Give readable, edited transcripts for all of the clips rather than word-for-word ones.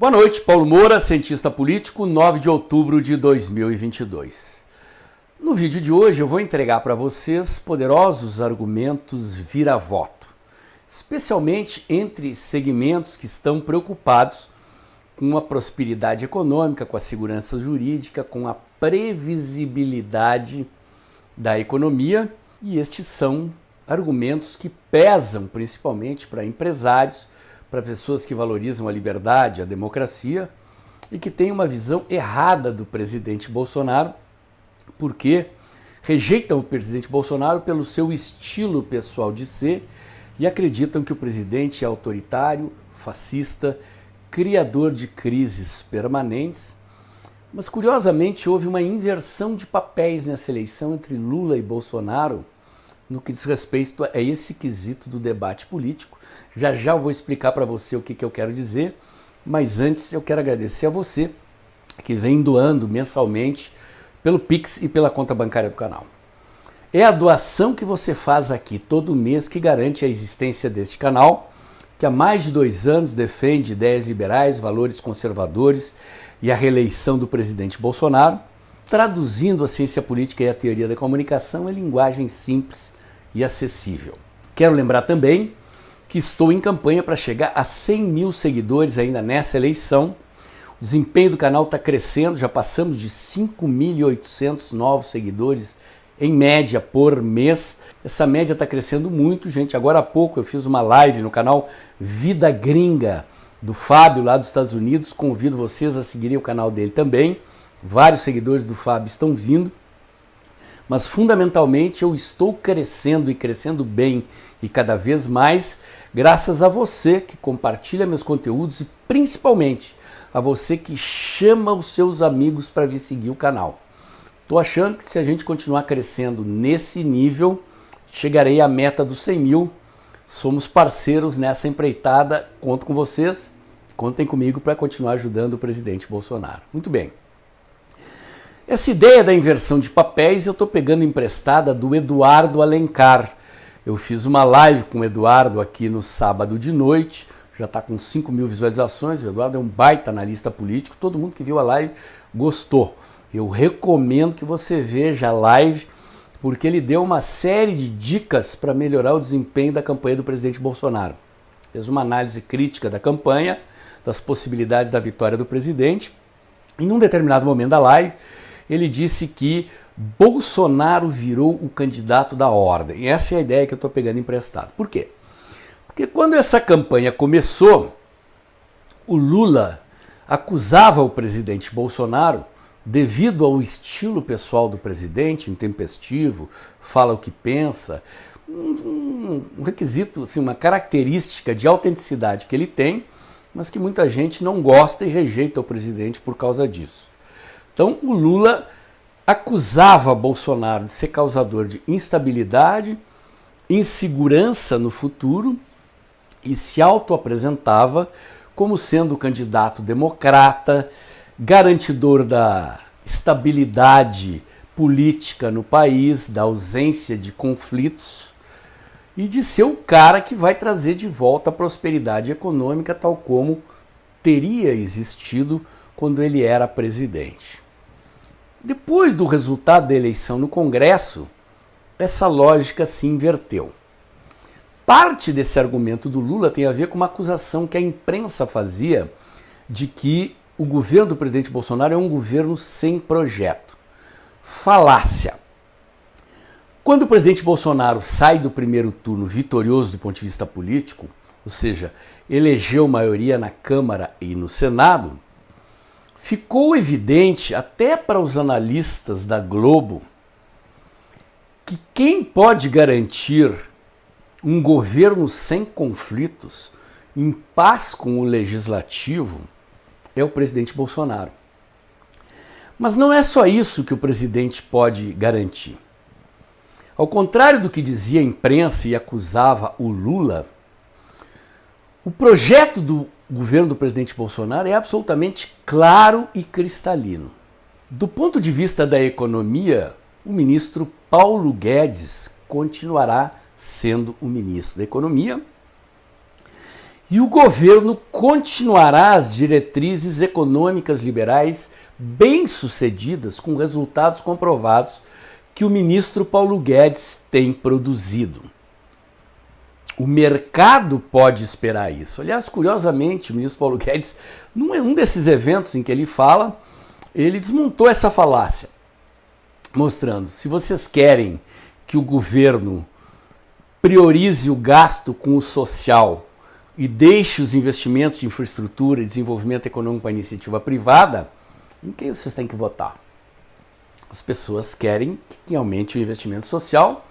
Boa noite, Paulo Moura, cientista político, 9 de outubro de 2022. No vídeo de hoje eu vou entregar para vocês poderosos argumentos vira-voto, especialmente entre segmentos que estão preocupados com a prosperidade econômica, com a segurança jurídica, com a previsibilidade da economia, e estes são argumentos que pesam principalmente para empresários, para pessoas que valorizam a liberdade, a democracia e que têm uma visão errada do presidente Bolsonaro, porque rejeitam o presidente Bolsonaro pelo seu estilo pessoal de ser e acreditam que o presidente é autoritário, fascista, criador de crises permanentes. Mas, curiosamente, houve uma inversão de papéis nessa eleição entre Lula e Bolsonaro no que diz respeito a esse quesito do debate político. Já já eu vou explicar para você o que eu quero dizer, mas antes eu quero agradecer a você que vem doando mensalmente pelo Pix e pela conta bancária do canal. É a doação que você faz aqui todo mês que garante a existência deste canal, que há mais de 2 anos defende ideias liberais, valores conservadores e a reeleição do presidente Bolsonaro, traduzindo a ciência política e a teoria da comunicação em linguagem simples e acessível. Quero lembrar também que estou em campanha para chegar a 100 mil seguidores ainda nessa eleição. O desempenho do canal está crescendo, já passamos de 5.800 novos seguidores em média por mês. Essa média está crescendo muito, gente. Agora há pouco eu fiz uma live no canal Vida Gringa do Fábio, lá dos Estados Unidos. Convido vocês a seguirem o canal dele também. Vários seguidores do Fábio estão vindo. Mas fundamentalmente eu estou crescendo e crescendo bem e cada vez mais graças a você que compartilha meus conteúdos e principalmente a você que chama os seus amigos para vir seguir o canal. Estou achando que se a gente continuar crescendo nesse nível, chegarei à meta dos 100 mil. Somos parceiros nessa empreitada, conto com vocês, contem comigo para continuar ajudando o presidente Bolsonaro. Muito bem. Essa ideia da inversão de papéis eu estou pegando emprestada do Eduardo Alencar. Eu fiz uma live com o Eduardo aqui no sábado de noite, já está com 5 mil visualizações. O Eduardo é um baita analista político, todo mundo que viu a live gostou. Eu recomendo que você veja a live, porque ele deu uma série de dicas para melhorar o desempenho da campanha do presidente Bolsonaro. Fez uma análise crítica da campanha, das possibilidades da vitória do presidente. Em um determinado momento da live, ele disse que Bolsonaro virou o candidato da ordem. E essa é a ideia que eu estou pegando emprestado. Por quê? Porque quando essa campanha começou, o Lula acusava o presidente Bolsonaro, devido ao estilo pessoal do presidente, intempestivo, fala o que pensa, um requisito, assim, uma característica de autenticidade que ele tem, mas que muita gente não gosta e rejeita o presidente por causa disso. Então, o Lula acusava Bolsonaro de ser causador de instabilidade, insegurança no futuro e se auto-apresentava como sendo o candidato democrata, garantidor da estabilidade política no país, da ausência de conflitos e de ser o cara que vai trazer de volta a prosperidade econômica tal como teria existido quando ele era presidente. Depois do resultado da eleição no Congresso, essa lógica se inverteu. Parte desse argumento do Lula tem a ver com uma acusação que a imprensa fazia de que o governo do presidente Bolsonaro é um governo sem projeto. Falácia. Quando o presidente Bolsonaro sai do primeiro turno vitorioso do ponto de vista político, ou seja, elegeu maioria na Câmara e no Senado, ficou evidente, até para os analistas da Globo, que quem pode garantir um governo sem conflitos, em paz com o legislativo, é o presidente Bolsonaro. Mas não é só isso que o presidente pode garantir. Ao contrário do que dizia a imprensa e acusava o Lula, o projeto do governo do presidente Bolsonaro é absolutamente claro e cristalino. Do ponto de vista da economia, o ministro Paulo Guedes continuará sendo o ministro da Economia E o governo continuará as diretrizes econômicas liberais bem-sucedidas com resultados comprovados que o ministro Paulo Guedes tem produzido. O mercado pode esperar isso. Aliás, curiosamente, o ministro Paulo Guedes, num desses eventos em que ele fala, ele desmontou essa falácia, mostrando, se vocês querem que o governo priorize o gasto com o social e deixe os investimentos de infraestrutura e desenvolvimento econômico para a iniciativa privada, em quem vocês têm que votar? As pessoas querem que aumente o investimento social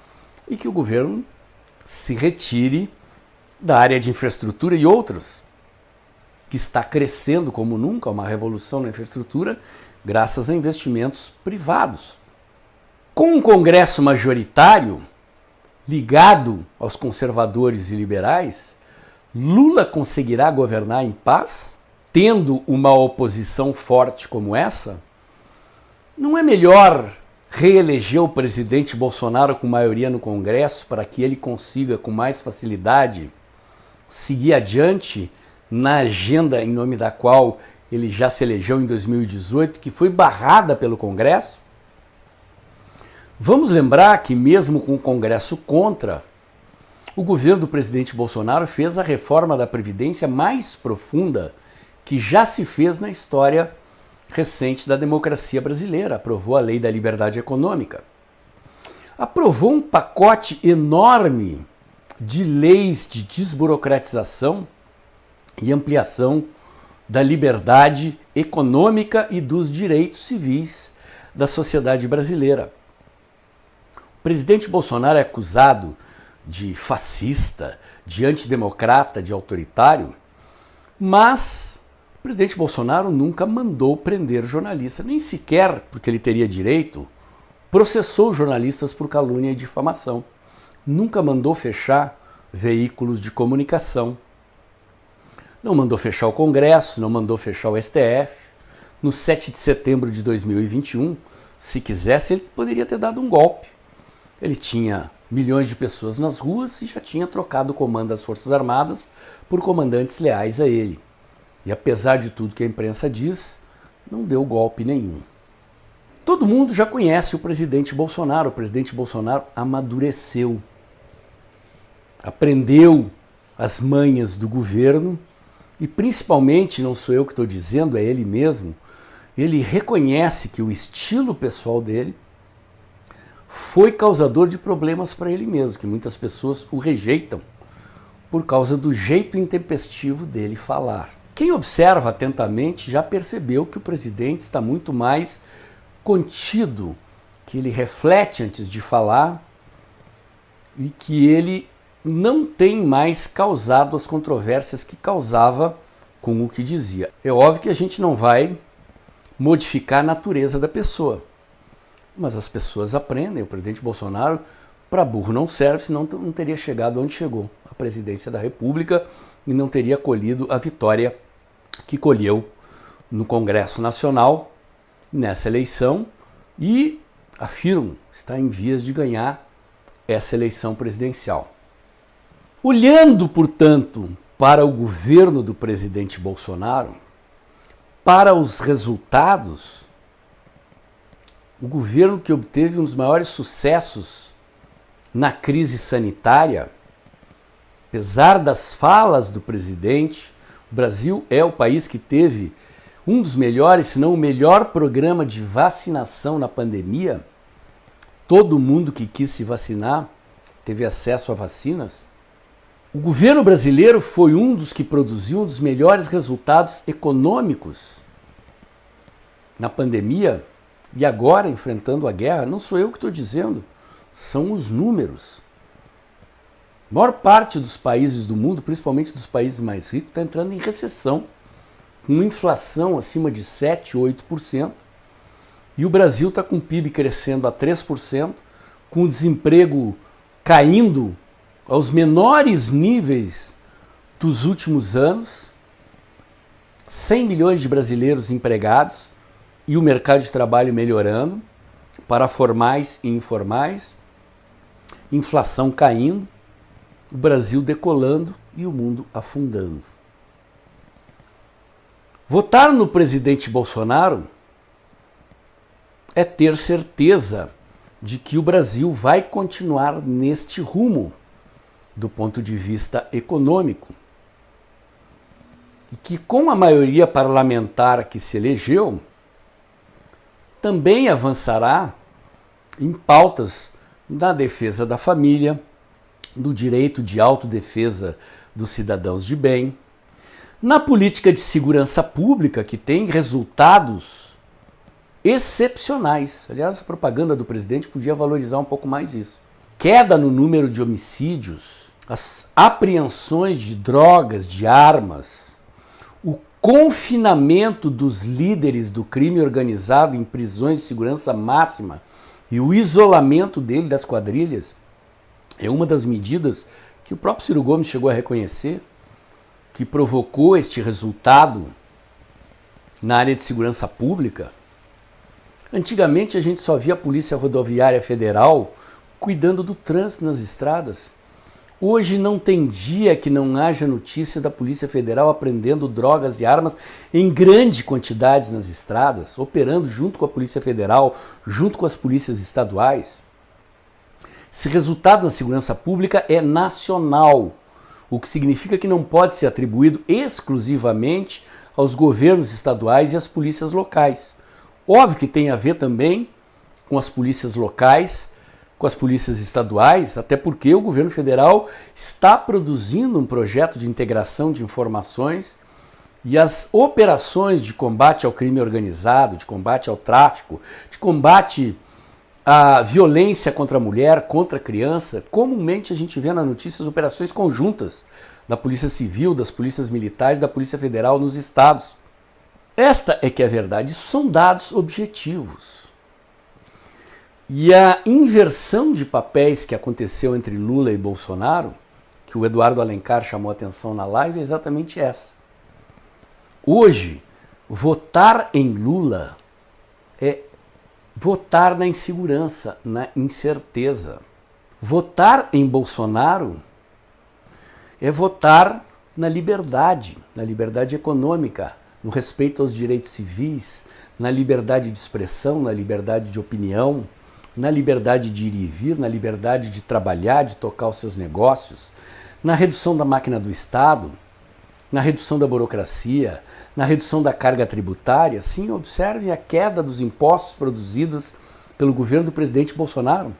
e que o governo se retire da área de infraestrutura e outros, que está crescendo como nunca, uma revolução na infraestrutura, graças a investimentos privados. Com um Congresso majoritário, ligado aos conservadores e liberais, Lula conseguirá governar em paz, tendo uma oposição forte como essa? Não é melhor reeleger o presidente Bolsonaro com maioria no Congresso para que ele consiga com mais facilidade seguir adiante na agenda em nome da qual ele já se elegeu em 2018, que foi barrada pelo Congresso? Vamos lembrar que mesmo com o Congresso contra, o governo do presidente Bolsonaro fez a reforma da Previdência mais profunda que já se fez na história recente da democracia brasileira. Aprovou a Lei da Liberdade Econômica. Aprovou um pacote enorme de leis de desburocratização e ampliação da liberdade econômica e dos direitos civis da sociedade brasileira. O presidente Bolsonaro é acusado de fascista, de antidemocrata, de autoritário, mas o presidente Bolsonaro nunca mandou prender jornalista, nem sequer, porque ele teria direito, processou jornalistas por calúnia e difamação. Nunca mandou fechar veículos de comunicação. Não mandou fechar o Congresso, não mandou fechar o STF. No 7 de setembro de 2021, se quisesse, ele poderia ter dado um golpe. Ele tinha milhões de pessoas nas ruas e já tinha trocado o comando das Forças Armadas por comandantes leais a ele. E apesar de tudo que a imprensa diz, não deu golpe nenhum. Todo mundo já conhece o presidente Bolsonaro. O presidente Bolsonaro amadureceu, aprendeu as manhas do governo e principalmente, não sou eu que estou dizendo, é ele mesmo, ele reconhece que o estilo pessoal dele foi causador de problemas para ele mesmo, que muitas pessoas o rejeitam por causa do jeito intempestivo dele falar. Quem observa atentamente já percebeu que o presidente está muito mais contido, que ele reflete antes de falar e que ele não tem mais causado as controvérsias que causava com o que dizia. É óbvio que a gente não vai modificar a natureza da pessoa, mas as pessoas aprendem. O presidente Bolsonaro, para burro não serve, senão não teria chegado onde chegou, a presidência da República, e não teria colhido a vitória que colheu no Congresso Nacional nessa eleição e, afirmo, está em vias de ganhar essa eleição presidencial. Olhando, portanto, para o governo do presidente Bolsonaro, para os resultados, o governo que obteve um dos maiores sucessos na crise sanitária, apesar das falas do presidente, o Brasil é o país que teve um dos melhores, se não o melhor programa de vacinação na pandemia. Todo mundo que quis se vacinar teve acesso a vacinas. O governo brasileiro foi um dos que produziu um dos melhores resultados econômicos na pandemia e agora enfrentando a guerra. Não sou eu que estou dizendo, são os números. A maior parte dos países do mundo, principalmente dos países mais ricos, está entrando em recessão, com inflação acima de 7%, 8%, e o Brasil está com o PIB crescendo a 3%, com o desemprego caindo aos menores níveis dos últimos anos, 100 milhões de brasileiros empregados e o mercado de trabalho melhorando para formais e informais, inflação caindo, o Brasil decolando e o mundo afundando. Votar no presidente Bolsonaro é ter certeza de que o Brasil vai continuar neste rumo do ponto de vista econômico. E que com a maioria parlamentar que se elegeu, também avançará em pautas da defesa da família, do direito de autodefesa dos cidadãos de bem, na política de segurança pública, que tem resultados excepcionais. Aliás, a propaganda do presidente podia valorizar um pouco mais isso. Queda no número de homicídios, as apreensões de drogas, de armas, o confinamento dos líderes do crime organizado em prisões de segurança máxima e o isolamento dele das quadrilhas é uma das medidas que o próprio Ciro Gomes chegou a reconhecer, que provocou este resultado na área de segurança pública. Antigamente a gente só via a Polícia Rodoviária Federal cuidando do trânsito nas estradas. Hoje não tem dia que não haja notícia da Polícia Federal apreendendo drogas e armas em grande quantidade nas estradas, operando junto com a Polícia Federal, junto com as polícias estaduais. Esse resultado na segurança pública é nacional, o que significa que não pode ser atribuído exclusivamente aos governos estaduais e às polícias locais. Óbvio que tem a ver também com as polícias locais, com as polícias estaduais, até porque o governo federal está produzindo um projeto de integração de informações e as operações de combate ao crime organizado, de combate ao tráfico, de combate à violência contra a mulher, contra a criança, comumente a gente vê na notícia as operações conjuntas da Polícia Civil, das polícias militares, da Polícia Federal nos estados. Esta é que é a verdade, isso são dados objetivos. E a inversão de papéis que aconteceu entre Lula e Bolsonaro, que o Eduardo Alencar chamou a atenção na live, é exatamente essa. Hoje, votar em Lula é votar na insegurança, na incerteza. Votar em Bolsonaro é votar na liberdade econômica, no respeito aos direitos civis, na liberdade de expressão, na liberdade de opinião, na liberdade de ir e vir, na liberdade de trabalhar, de tocar os seus negócios, na redução da máquina do Estado, na redução da burocracia, na redução da carga tributária. Sim, observe a queda dos impostos produzidos pelo governo do presidente Bolsonaro.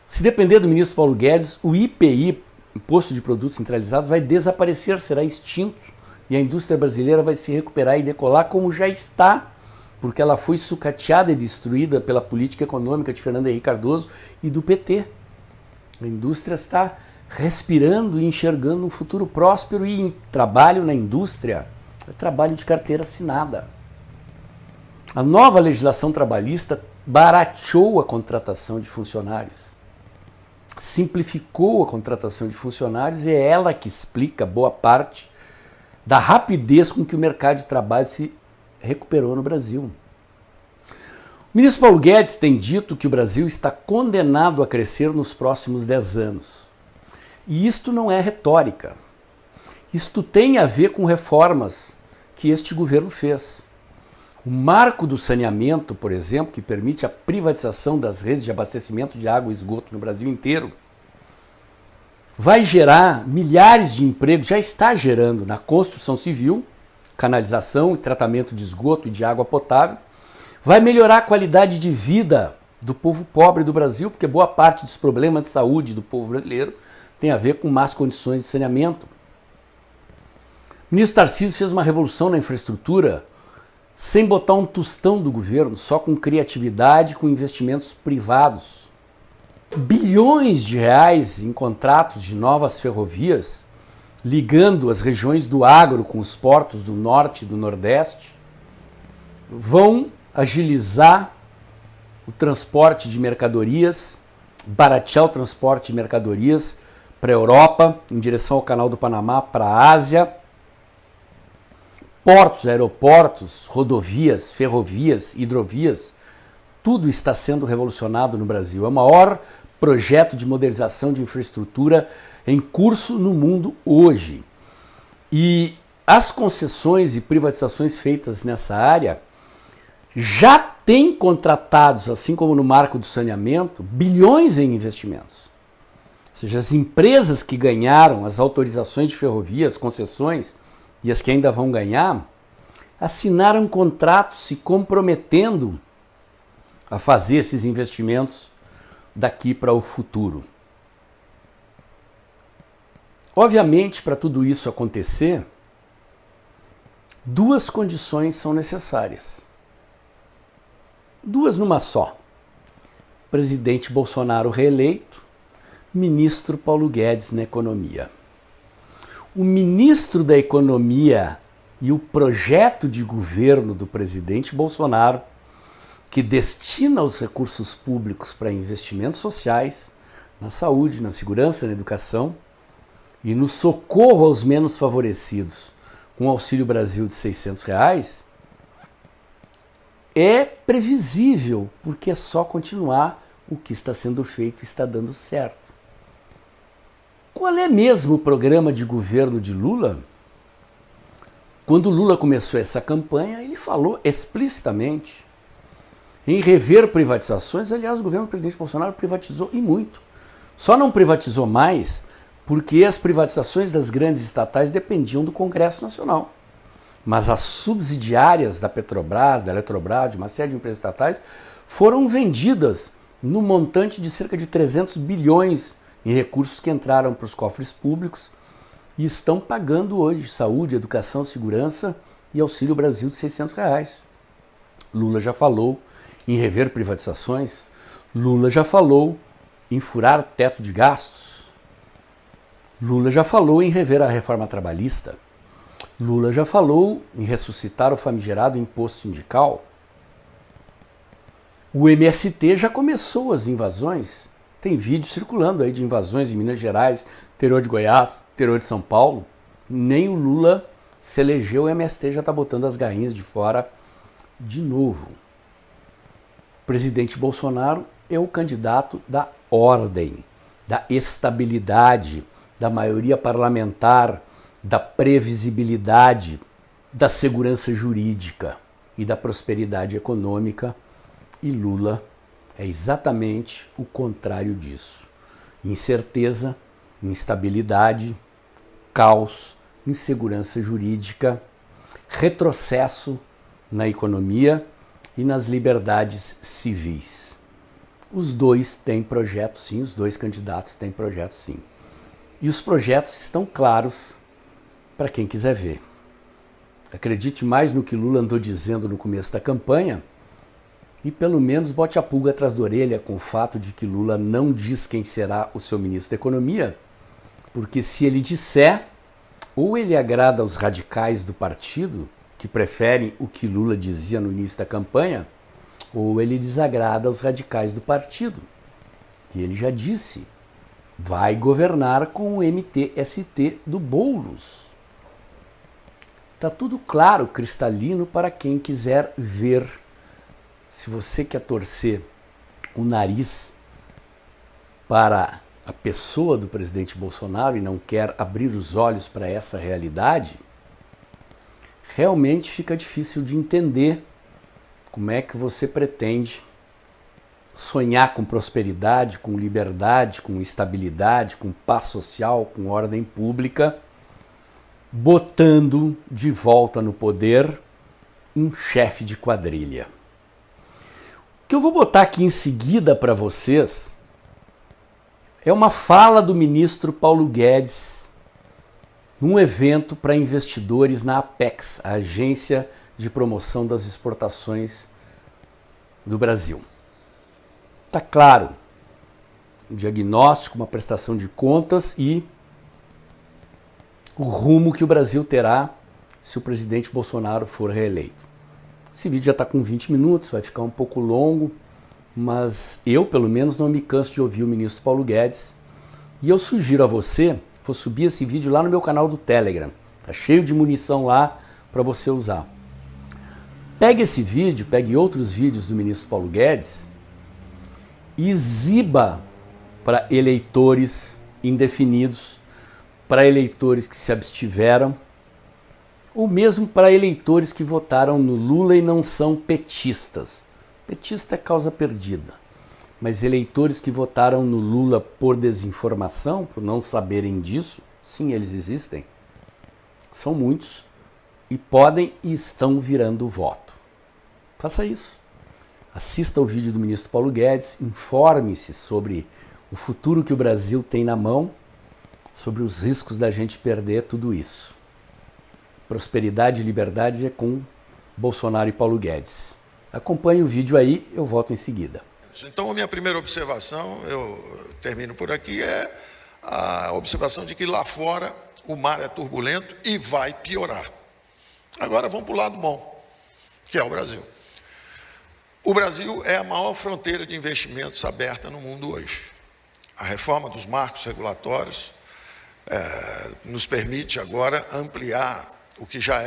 Se depender do ministro Paulo Guedes, o IPI, Imposto de Produtos Centralizados, vai desaparecer, será extinto. E a indústria brasileira vai se recuperar e decolar como já está, porque ela foi sucateada e destruída pela política econômica de Fernando Henrique Cardoso e do PT. A indústria está respirando e enxergando um futuro próspero e em trabalho na indústria é trabalho de carteira assinada. A nova legislação trabalhista barateou a contratação de funcionários, simplificou a contratação de funcionários e é ela que explica boa parte da rapidez com que o mercado de trabalho se recuperou no Brasil. O ministro Paulo Guedes tem dito que o Brasil está condenado a crescer nos próximos 10 anos. E isto não é retórica. Isto tem a ver com reformas que este governo fez. O marco do saneamento, por exemplo, que permite a privatização das redes de abastecimento de água e esgoto no Brasil inteiro, vai gerar milhares de empregos, já está gerando na construção civil, canalização e tratamento de esgoto e de água potável, vai melhorar a qualidade de vida do povo pobre do Brasil, porque boa parte dos problemas de saúde do povo brasileiro tem a ver com más condições de saneamento. O ministro Tarcísio fez uma revolução na infraestrutura sem botar um tostão do governo, só com criatividade, com investimentos privados. Bilhões de reais em contratos de novas ferrovias, ligando as regiões do agro com os portos do norte e do nordeste, vão agilizar o transporte de mercadorias, baratear o transporte de mercadorias para a Europa, em direção ao Canal do Panamá, para a Ásia. Portos, aeroportos, rodovias, ferrovias, hidrovias, tudo está sendo revolucionado no Brasil. É o maior projeto de modernização de infraestrutura em curso no mundo hoje. E as concessões e privatizações feitas nessa área já têm contratados, assim como no marco do saneamento, bilhões em investimentos. Ou seja, as empresas que ganharam as autorizações de ferrovias, concessões, e as que ainda vão ganhar, assinaram contratos se comprometendo a fazer esses investimentos daqui para o futuro. Obviamente, para tudo isso acontecer, duas condições são necessárias. Duas numa só. Presidente Bolsonaro reeleito, ministro Paulo Guedes na economia. O ministro da Economia e o projeto de governo do presidente Bolsonaro, que destina os recursos públicos para investimentos sociais, na saúde, na segurança, na educação e no socorro aos menos favorecidos, com o Auxílio Brasil de R$600, é previsível, porque é só continuar o que está sendo feito e está dando certo. Qual é mesmo o programa de governo de Lula? Quando Lula começou essa campanha, ele falou explicitamente em rever privatizações. Aliás, o governo do presidente Bolsonaro privatizou e muito. Só não privatizou mais porque as privatizações das grandes estatais dependiam do Congresso Nacional. Mas as subsidiárias da Petrobras, da Eletrobras, de uma série de empresas estatais, foram vendidas no montante de cerca de 300 bilhões em recursos que entraram para os cofres públicos e estão pagando hoje saúde, educação, segurança e Auxílio Brasil de R$600. Lula já falou em rever privatizações, Lula já falou em furar teto de gastos, Lula já falou em rever a reforma trabalhista, Lula já falou em ressuscitar o famigerado imposto sindical. O MST já começou as invasões. Tem vídeo circulando aí de invasões em Minas Gerais, interior de Goiás, interior de São Paulo. Nem o Lula se elegeu, o MST já está botando as garrinhas de fora de novo. O presidente Bolsonaro é o candidato da ordem, da estabilidade, da maioria parlamentar, da previsibilidade, da segurança jurídica e da prosperidade econômica. E Lula é exatamente o contrário disso. Incerteza, instabilidade, caos, insegurança jurídica, retrocesso na economia e nas liberdades civis. Os dois têm projeto sim, os dois candidatos têm projeto sim. E os projetos estão claros para quem quiser ver. Acredite mais no que Lula andou dizendo no começo da campanha e pelo menos bote a pulga atrás da orelha com o fato de que Lula não diz quem será o seu ministro da Economia, porque se ele disser, ou ele agrada aos radicais do partido, que preferem o que Lula dizia no início da campanha, ou ele desagrada aos radicais do partido. E ele já disse, vai governar com o MTST do Boulos. Está tudo claro, cristalino, para quem quiser ver. Se você quer torcer o nariz para a pessoa do presidente Bolsonaro e não quer abrir os olhos para essa realidade, realmente fica difícil de entender como é que você pretende sonhar com prosperidade, com liberdade, com estabilidade, com paz social, com ordem pública, botando de volta no poder um chefe de quadrilha. O que eu vou botar aqui em seguida para vocês é uma fala do ministro Paulo Guedes num evento para investidores na Apex, a Agência de Promoção das Exportações do Brasil. Está claro, um diagnóstico, uma prestação de contas e o rumo que o Brasil terá se o presidente Bolsonaro for reeleito. Esse vídeo já está com 20 minutos, vai ficar um pouco longo, mas eu, pelo menos, não me canso de ouvir o ministro Paulo Guedes. E eu sugiro a você, vou subir esse vídeo lá no meu canal do Telegram. Está cheio de munição lá para você usar. Pegue esse vídeo, pegue outros vídeos do ministro Paulo Guedes e exiba para eleitores indefinidos, para eleitores que se abstiveram, ou mesmo para eleitores que votaram no Lula e não são petistas. Petista é causa perdida. Mas eleitores que votaram no Lula por desinformação, por não saberem disso, sim, eles existem. São muitos e podem e estão virando voto. Faça isso. Assista o vídeo do ministro Paulo Guedes, informe-se sobre o futuro que o Brasil tem na mão, sobre os riscos da gente perder tudo isso. Prosperidade e liberdade é com Bolsonaro e Paulo Guedes. Acompanhe o vídeo aí, eu volto em seguida. Então, a minha primeira observação, eu termino por aqui, é a observação de que lá fora o mar é turbulento e vai piorar. Agora vamos para o lado bom, que é o Brasil. O Brasil é a maior fronteira de investimentos aberta no mundo hoje. A reforma dos marcos regulatórios nos permite agora ampliar o que já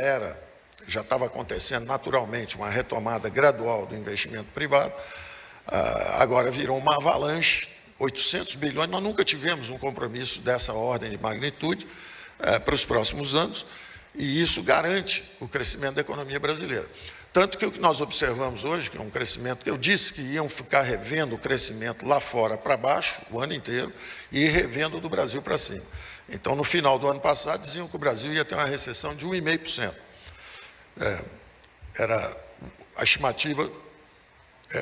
estava acontecendo naturalmente, uma retomada gradual do investimento privado, agora virou uma avalanche, 800 bilhões, nós nunca tivemos um compromisso dessa ordem de magnitude para os próximos anos, e isso garante o crescimento da economia brasileira. Tanto que o que nós observamos hoje, que é um crescimento, que eu disse que iam ficar revendo o crescimento lá fora para baixo, o ano inteiro, e revendo do Brasil para cima. Então, no final do ano passado, diziam que o Brasil ia ter uma recessão de 1,5%. Era a estimativa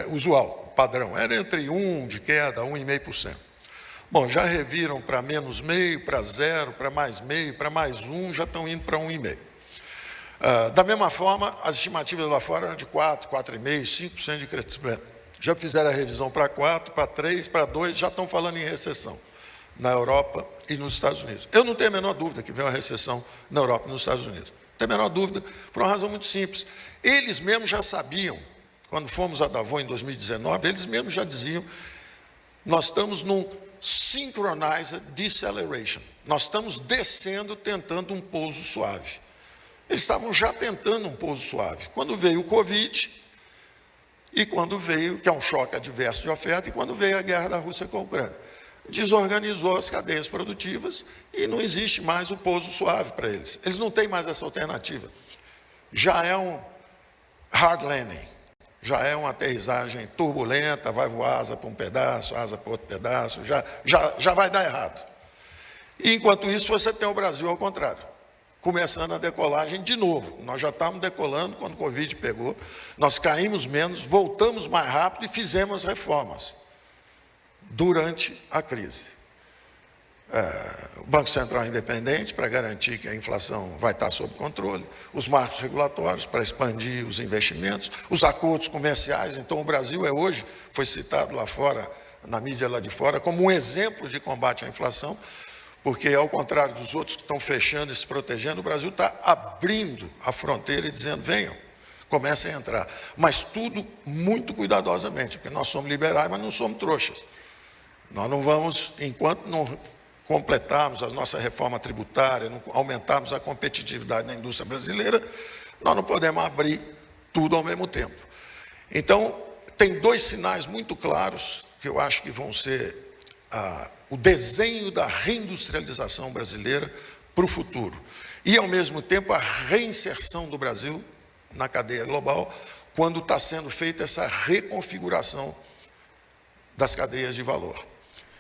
usual, padrão, era entre 1 de queda, 1,5%. Bom, já reviram para menos meio, para 0, para mais meio, para mais 1, já estão indo para 1,5%. Da mesma forma, as estimativas lá fora eram de 4, 4,5%, 5% de crescimento. Já fizeram a revisão para 4, para 3, para 2, já estão falando em recessão na Europa e nos Estados Unidos. Eu não tenho a menor dúvida que vem uma recessão na Europa e nos Estados Unidos. Não tenho a menor dúvida, por uma razão muito simples. Eles mesmos já sabiam, quando fomos a Davos em 2019, eles mesmos já diziam, nós estamos num synchronized deceleration. Nós estamos descendo, tentando um pouso suave. Eles estavam já tentando um pouso suave. Quando veio o Covid, e quando veio, que é um choque adverso de oferta, e quando veio a guerra da Rússia com a Ucrânia. Desorganizou as cadeias produtivas e não existe mais o pouso suave para eles. Eles não têm mais essa alternativa. Já é um hard landing, já é uma aterrissagem turbulenta, vai voar asa para um pedaço, asa para outro pedaço, já vai dar errado. E enquanto isso, você tem o Brasil ao contrário, começando a decolagem de novo. Nós já estávamos decolando quando o Covid pegou, nós caímos menos, voltamos mais rápido e fizemos reformas durante a crise. O Banco Central independente para garantir que a inflação vai estar sob controle, os marcos regulatórios para expandir os investimentos, os acordos comerciais. Então, o Brasil hoje, foi citado lá fora, na mídia lá de fora, como um exemplo de combate à inflação, porque, ao contrário dos outros que estão fechando e se protegendo, o Brasil está abrindo a fronteira e dizendo, venham, comecem a entrar. Mas tudo muito cuidadosamente, porque nós somos liberais, mas não somos trouxas. Nós não vamos, enquanto não completarmos a nossa reforma tributária, não aumentarmos a competitividade na indústria brasileira, nós não podemos abrir tudo ao mesmo tempo. Então, tem dois sinais muito claros que eu acho que vão ser o desenho da reindustrialização brasileira para o futuro. E, ao mesmo tempo, a reinserção do Brasil na cadeia global, quando está sendo feita essa reconfiguração das cadeias de valor.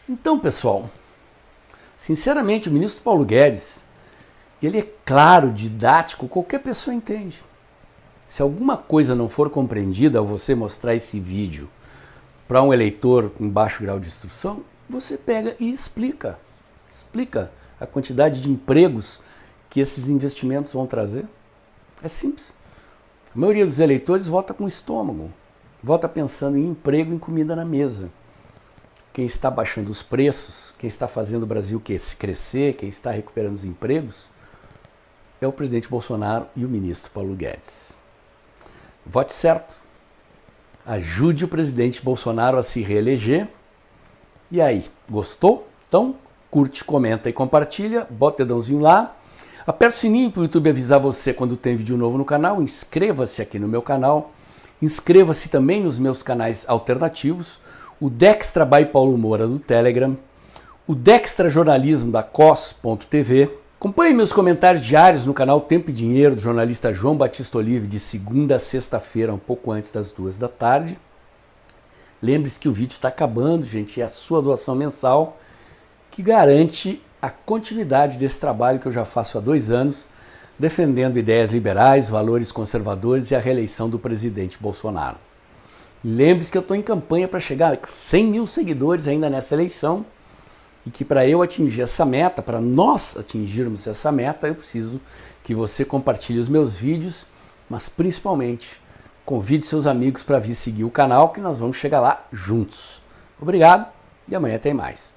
Então, pessoal, sinceramente, o ministro Paulo Guedes, ele é claro, didático, qualquer pessoa entende. Se alguma coisa não for compreendida ao você mostrar esse vídeo para um eleitor com baixo grau de instrução, você pega e explica. Explica a quantidade de empregos que esses investimentos vão trazer. É simples. A maioria dos eleitores vota com o estômago, vota pensando em emprego e em comida na mesa. Quem está baixando os preços, quem está fazendo o Brasil crescer, quem está recuperando os empregos, é o presidente Bolsonaro e o ministro Paulo Guedes. Vote certo. Ajude o presidente Bolsonaro a se reeleger. E aí, gostou? Então, curte, comenta e compartilha, bota o dedãozinho lá. Aperta o sininho para o YouTube avisar você quando tem vídeo novo no canal. Inscreva-se aqui no meu canal. Inscreva-se também nos meus canais alternativos. o Dextra by Paulo Moura do Telegram, o Dextra Jornalismo da COS.tv. Acompanhe meus comentários diários no canal Tempo e Dinheiro do jornalista João Batista Olive de segunda a sexta-feira, um pouco antes das 2 da tarde. Lembre-se que o vídeo está acabando, gente, e é a sua doação mensal que garante a continuidade desse trabalho que eu já faço há 2 anos, defendendo ideias liberais, valores conservadores e a reeleição do presidente Bolsonaro. Lembre-se que eu estou em campanha para chegar a 100 mil seguidores ainda nessa eleição e que para eu atingir essa meta, para nós atingirmos essa meta, eu preciso que você compartilhe os meus vídeos, mas principalmente convide seus amigos para vir seguir o canal, que nós vamos chegar lá juntos. Obrigado e amanhã tem mais.